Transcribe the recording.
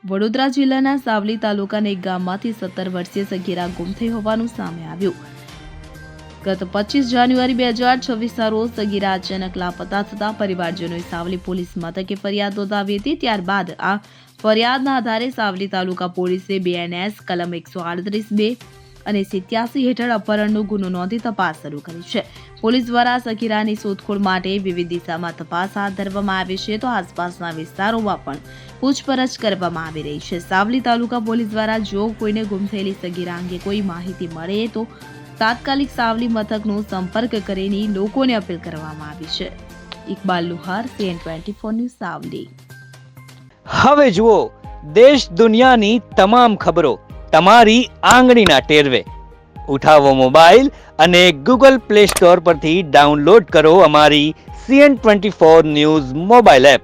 વડોદરા જિલ્લાના સાવલી તાલુકાના એક ગામમાંથી 17 વર્ષીય સગીરા ગુમ થઈ હોવાનું સામે આવ્યું. ગત 25 જાન્યુઆરી 2026ના રોજ સગીરા અચાનક લાપતા થતા પરિવારજનોએ સાવલી પોલીસ મથકે ફરિયાદ નોંધાવી હતી. ત્યારબાદ આ ફરિયાદના આધારે સાવલી તાલુકા પોલીસે BNS કલમ 138(2) અને 87 હેઠળ અપહરણનો ગુનો નોંધી તપાસ શરૂ કરી છે. પોલીસ દ્વારા સગીરાની શોધખોળ માટે વિવિધ દિશામાં તપાસ હાથ ધરવામાં આવી છે, તો આસપાસના વિસ્તારોમાં પણ પૂછપરછ કરવામાં આવી રહી છે. સાવલી તાલુકા પોલીસ દ્વારા જો કોઈને ગુમ થયેલી સગીરા અંગે કોઈ માહિતી મળે તો તાત્કાલિક સાવલી મથકનો સંપર્ક કરીને લોકોને અપીલ કરવામાં આવી છે. ઇકબાલ લુહાર, CN24 ન્યૂઝ, સાવલી. હવે જુઓ દેશ દુનિયાની તમામ ખબરો તમારી આંગળીના ટેરવે. ઉઠાવો મોબાઈલ અને Google Play Store પરથી ડાઉનલોડ કરો અમારી CN24 ન્યૂઝ મોબાઈલ એપ.